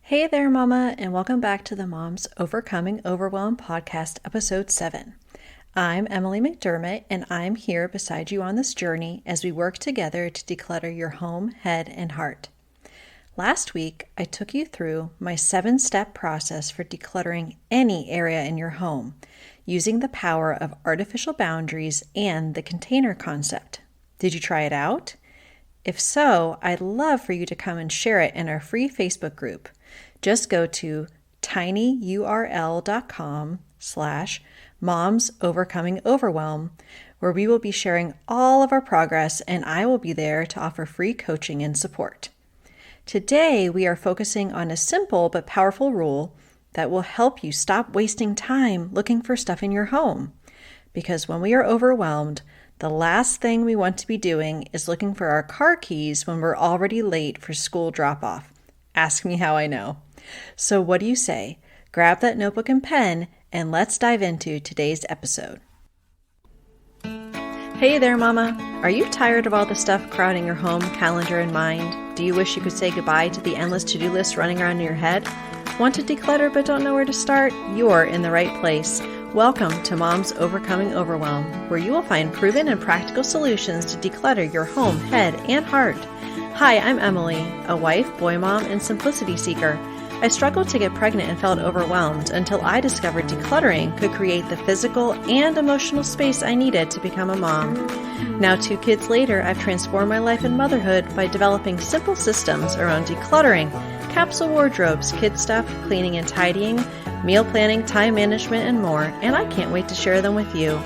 Hey there, Mama, and welcome back to the Moms Overcoming Overwhelm podcast, episode 7. I'm Emily McDermott, and I'm here beside you on this journey as we work together to declutter your home, head, and heart. Last week, I took you through my 7-step process for decluttering any area in your home, using the power of artificial boundaries and the container concept. Did you try it out? If so, I'd love for you to come and share it in our free Facebook group. Just go to tinyurl.com/momsovercomingoverwhelm, where we will be sharing all of our progress, and I will be there to offer free coaching and support. Today, we are focusing on a simple but powerful rule that will help you stop wasting time looking for stuff in your home. Because when we are overwhelmed, the last thing we want to be doing is looking for our car keys when we're already late for school drop-off. Ask me how I know. So what do you say? Grab that notebook and pen, and let's dive into today's episode. Hey there, Mama. Are you tired of all the stuff crowding your home, calendar, and mind? Do you wish you could say goodbye to the endless to-do list running around in your head? Want to declutter but don't know where to start? You're in the right place. Welcome to Moms Overcoming Overwhelm, where you will find proven and practical solutions to declutter your home, head, and heart. Hi, I'm Emily, a wife, boy mom, and simplicity seeker. I struggled to get pregnant and felt overwhelmed until I discovered decluttering could create the physical and emotional space I needed to become a mom. Now, 2 kids later, I've transformed my life and motherhood by developing simple systems around decluttering, capsule wardrobes, kid stuff, cleaning and tidying, meal planning, time management, and more, and I can't wait to share them with you.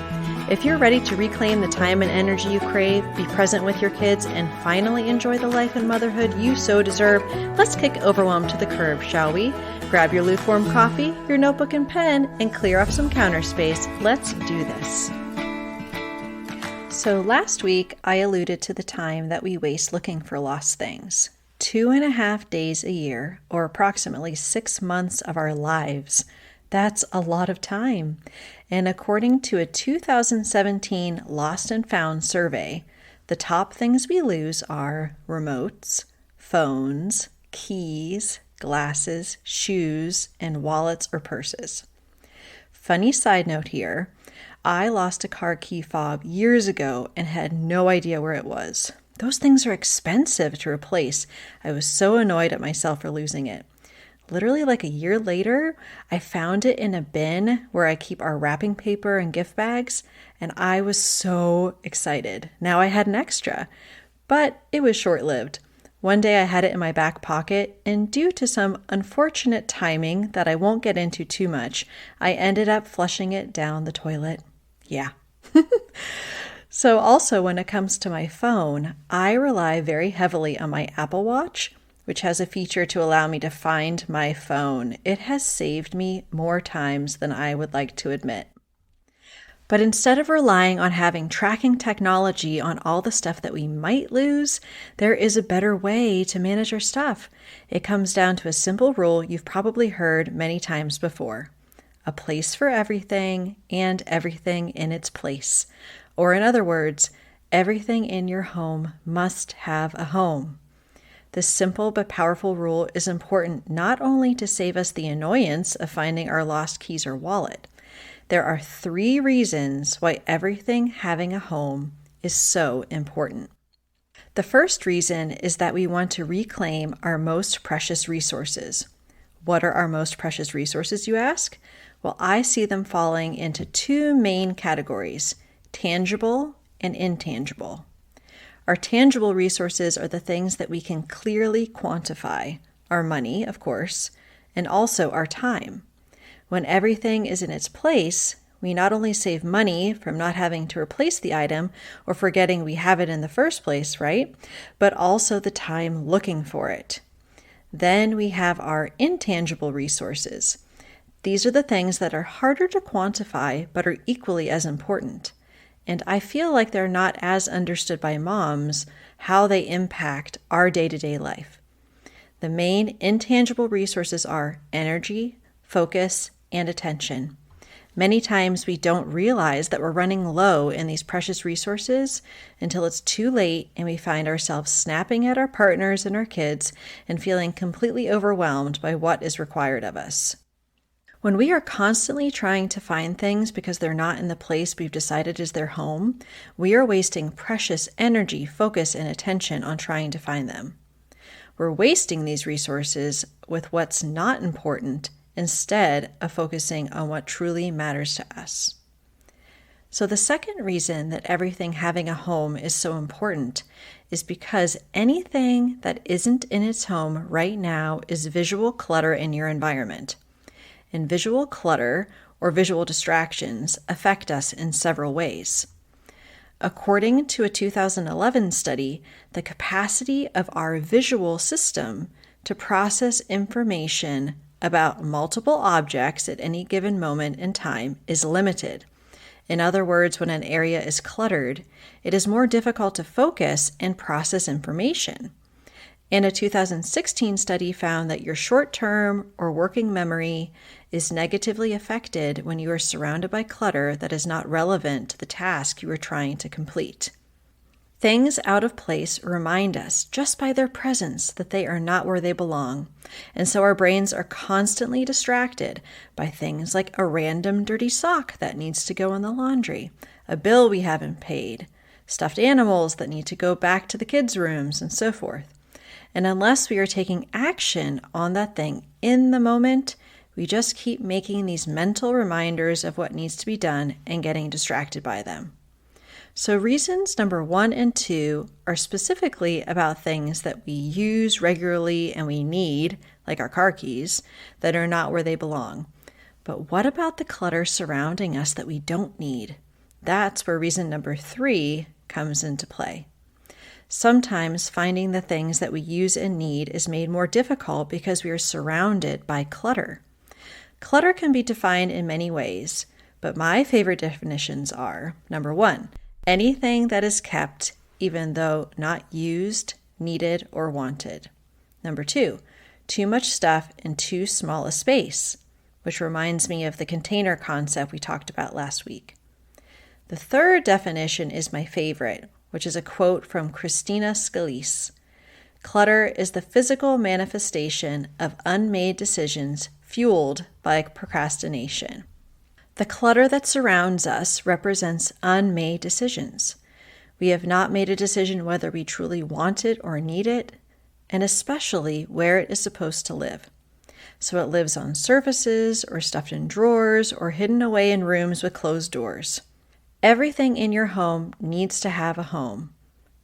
If you're ready to reclaim the time and energy you crave, be present with your kids, and finally enjoy the life and motherhood you so deserve, let's kick overwhelm to the curb, shall we? Grab your lukewarm coffee, your notebook and pen, and clear off some counter space. Let's do this. So last week, I alluded to the time that we waste looking for lost things. 2.5 days a year, or approximately 6 months of our lives. That's a lot of time. And according to a 2017 Lost and Found survey, the top things we lose are remotes, phones, keys, glasses, shoes, and wallets or purses. Funny side note here, I lost a car key fob years ago and had no idea where it was. Those things are expensive to replace. I was so annoyed at myself for losing it. Literally like a year later, I found it in a bin where I keep our wrapping paper and gift bags, and I was so excited. Now I had an extra, but it was short-lived. One day I had it in my back pocket, and due to some unfortunate timing that I won't get into too much, I ended up flushing it down the toilet. Yeah. So also when it comes to my phone, I rely very heavily on my Apple Watch, which has a feature to allow me to find my phone. It has saved me more times than I would like to admit. But instead of relying on having tracking technology on all the stuff that we might lose, there is a better way to manage our stuff. It comes down to a simple rule you've probably heard many times before. A place for everything and everything in its place. Or in other words, everything in your home must have a home. This simple but powerful rule is important not only to save us the annoyance of finding our lost keys or wallet. There are 3 reasons why everything having a home is so important. The first reason is that we want to reclaim our most precious resources. What are our most precious resources, you ask? Well, I see them falling into 2 main categories: tangible and intangible. Our tangible resources are the things that we can clearly quantify. Our money, of course, and also our time. When everything is in its place, we not only save money from not having to replace the item or forgetting we have it in the first place, right? But also the time looking for it. Then we have our intangible resources. These are the things that are harder to quantify but are equally as important. And I feel like they're not as understood by moms how they impact our day-to-day life. The main intangible resources are energy, focus, and attention. Many times we don't realize that we're running low in these precious resources until it's too late and we find ourselves snapping at our partners and our kids and feeling completely overwhelmed by what is required of us. When we are constantly trying to find things because they're not in the place we've decided is their home, we are wasting precious energy, focus, and attention on trying to find them. We're wasting these resources with what's not important instead of focusing on what truly matters to us. So the second reason that everything having a home is so important is because anything that isn't in its home right now is visual clutter in your environment. And visual clutter or visual distractions affect us in several ways. According to a 2011 study, the capacity of our visual system to process information about multiple objects at any given moment in time is limited. In other words, when an area is cluttered, it is more difficult to focus and process information. And a 2016 study found that your short-term or working memory is negatively affected when you are surrounded by clutter that is not relevant to the task you are trying to complete. Things out of place remind us just by their presence that they are not where they belong, and so our brains are constantly distracted by things like a random dirty sock that needs to go in the laundry, a bill we haven't paid, stuffed animals that need to go back to the kids' rooms, and so forth. And unless we are taking action on that thing in the moment, we just keep making these mental reminders of what needs to be done and getting distracted by them. So reasons number 1 and 2 are specifically about things that we use regularly and we need, like our car keys, that are not where they belong. But what about the clutter surrounding us that we don't need? That's where reason number 3 comes into play. Sometimes finding the things that we use and need is made more difficult because we are surrounded by clutter. Clutter can be defined in many ways, but my favorite definitions are, number 1, anything that is kept even though not used, needed, or wanted. Number 2, too much stuff in too small a space, which reminds me of the container concept we talked about last week. The third definition is my favorite, which is a quote from Christina Scalise. Clutter is the physical manifestation of unmade decisions fueled by procrastination. The clutter that surrounds us represents unmade decisions. We have not made a decision whether we truly want it or need it, and especially where it is supposed to live. So it lives on surfaces or stuffed in drawers or hidden away in rooms with closed doors. Everything in your home needs to have a home.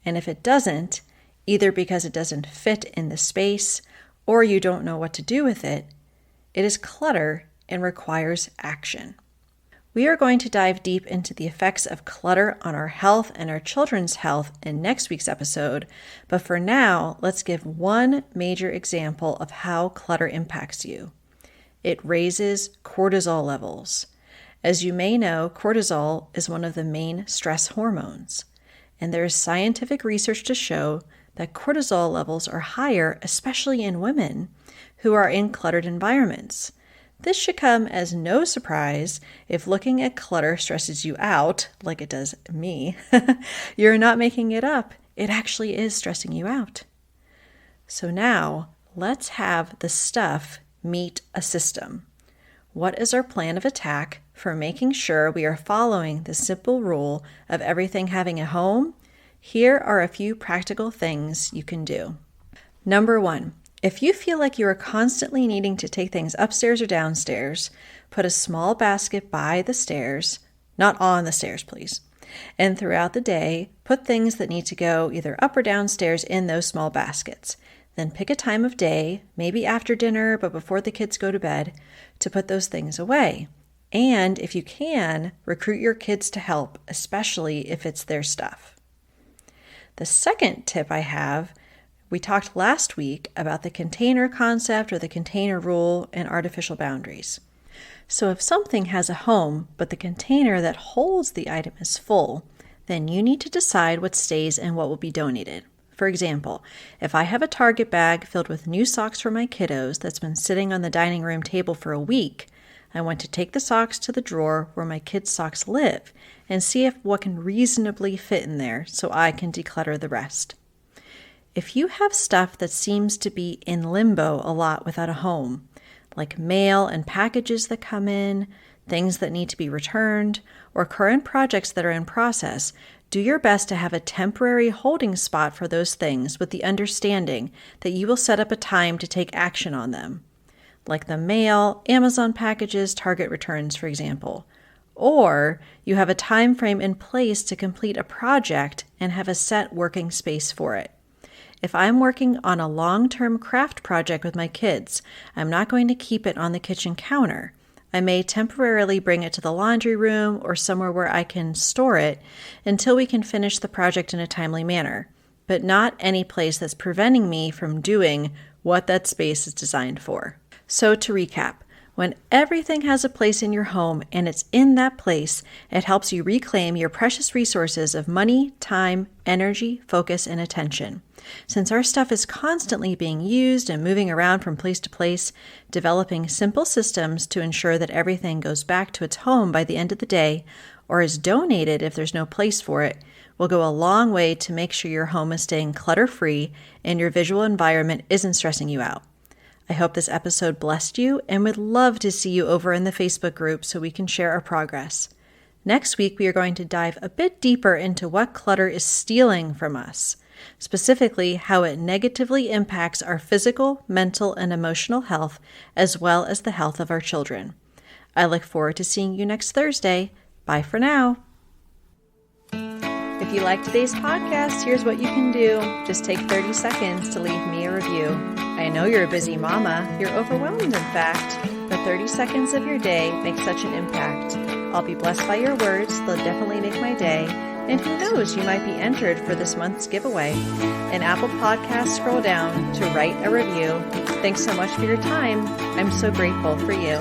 And if it doesn't, either because it doesn't fit in the space or you don't know what to do with it, it is clutter and requires action. We are going to dive deep into the effects of clutter on our health and our children's health in next week's episode, but for now, let's give one major example of how clutter impacts you. It raises cortisol levels. As you may know, cortisol is one of the main stress hormones, and there is scientific research to show that cortisol levels are higher, especially in women who are in cluttered environments. This should come as no surprise if looking at clutter stresses you out, like it does me. You're not making it up. It actually is stressing you out. So now, let's have the stuff meet a system. What is our plan of attack for making sure we are following the simple rule of everything having a home? Here are a few practical things you can do. Number 1. If you feel like you are constantly needing to take things upstairs or downstairs, put a small basket by the stairs, not on the stairs, please. And throughout the day, put things that need to go either up or downstairs in those small baskets. Then pick a time of day, maybe after dinner, but before the kids go to bed, to put those things away. And if you can, recruit your kids to help, especially if it's their stuff. The second tip I have, we talked last week about the container concept or the container rule and artificial boundaries. So if something has a home, but the container that holds the item is full, then you need to decide what stays and what will be donated. For example, if I have a Target bag filled with new socks for my kiddos that's been sitting on the dining room table for a week, I want to take the socks to the drawer where my kids' socks live and see if what can reasonably fit in there so I can declutter the rest. If you have stuff that seems to be in limbo a lot without a home, like mail and packages that come in, things that need to be returned, or current projects that are in process, do your best to have a temporary holding spot for those things with the understanding that you will set up a time to take action on them, like the mail, Amazon packages, Target returns, for example. Or you have a time frame in place to complete a project and have a set working space for it. If I'm working on a long-term craft project with my kids, I'm not going to keep it on the kitchen counter. I may temporarily bring it to the laundry room or somewhere where I can store it until we can finish the project in a timely manner, but not any place that's preventing me from doing what that space is designed for. So to recap, when everything has a place in your home and it's in that place, it helps you reclaim your precious resources of money, time, energy, focus, and attention. Since our stuff is constantly being used and moving around from place to place, developing simple systems to ensure that everything goes back to its home by the end of the day, or is donated if there's no place for it, will go a long way to make sure your home is staying clutter-free and your visual environment isn't stressing you out. I hope this episode blessed you and would love to see you over in the Facebook group so we can share our progress. Next week, we are going to dive a bit deeper into what clutter is stealing from us, specifically how it negatively impacts our physical, mental, and emotional health, as well as the health of our children. I look forward to seeing you next Thursday. Bye for now. If you like today's podcast, here's what you can do. Just take 30 seconds to leave me a review. I know you're a busy mama. You're overwhelmed, in fact. But 30 seconds of your day makes such an impact. I'll be blessed by your words. They'll definitely make my day. And who knows, you might be entered for this month's giveaway. In Apple Podcasts, scroll down to write a review. Thanks so much for your time. I'm so grateful for you.